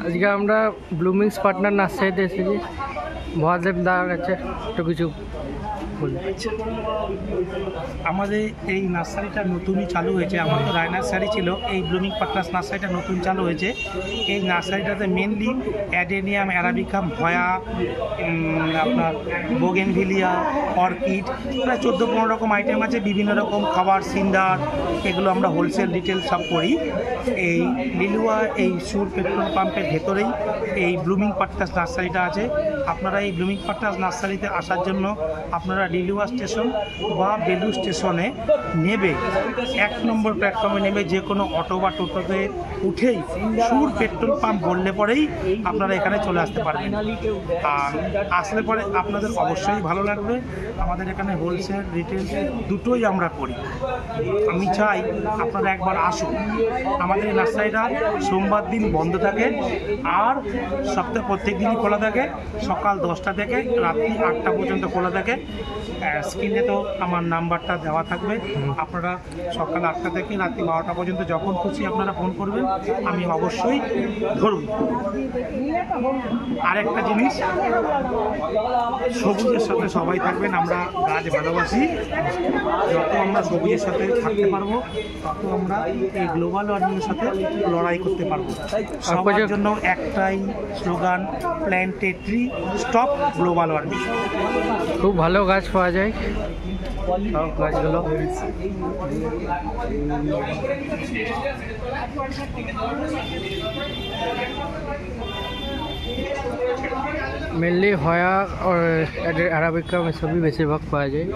আজকে আমরা ব্লুমিংস পার্টনার নার্সারিতে এসেছি। মহাদেব দার কাছে একটু কিছু বলতে। আমাদের এই নার্সারিটা নতুনই চালু হয়েছে। আমার তো রায় নার্সারি ছিল, এই ব্লুমিং পার্টনার্স নার্সারিটা নতুন চালু হয়েছে। এই নার্সারিটাতে মেনলি অ্যাডেনিয়াম, অ্যারাবিকাম, ভয়া, আপনার বোগেনভিলিয়া, অর্কিড, প্রায় 14-15 রকম আইটেম আছে। বিভিন্ন রকম খাবার, সিন্ডার, এগুলো আমরা হোলসেল রিটেল সব করি। এই লিলুয়া এই সুর পেট্রোল পাম্পের ভেতরেই এই ব্লুমিং পার্টনার্স নার্সারিটা আছে। আপনারা এই ব্লুমিং পার্টনার্স নার্সারিতে আসার জন্য আপনারা লিলুয়া স্টেশন বা বেলু স্টেশনে নেবে, 1 নম্বর প্ল্যাটফর্মে নেবে যে কোনো অটো বা টোটোতে উঠেই সুর পেট্রোল পাম্প বললে পরেই আপনারা এখানে চলে আসতে পারবেন। আর আসলে পরে আপনাদের অবশ্যই ভালো লাগবে। আমাদের এখানে হোলসেল রিটেল দুটোই আমরা করি। আমি চাই আপনারা একবার আসুন। আমাদের এই নার্সারিটা সোমবার দিন বন্ধ থাকে আর সপ্তাহে প্রত্যেক দিনই খোলা থাকে। সকাল 10টা থেকে রাত্রি 8টা পর্যন্ত খোলা থাকে। স্ক্রিনে তো আমার নাম্বারটা দেওয়া থাকবে। আপনারা সকাল 8টা থেকে রাত্রি 12টা পর্যন্ত যখন খুশি আপনারা ফোন করবেন, আমি অবশ্যই ধরব। আরেকটা জিনিস, সবুজের সাথে সবাই থাকবেন। আমরা গাছ ভালোবাসি। যত আমরা সবুজের সাথে থাকতে পারবো তত আমরা এই গ্লোবাল ওয়ার্মিংয়ের সাথে লড়াই করতে পারবো। সবার জন্য একটাই slogan, plant a tree, stop global warming. খুব ভালো গাছ পাওয়া যায় সব গাছগুলো। মেনলি হয়া और अराबिका में सभी बेसिरभाग पाया जाए।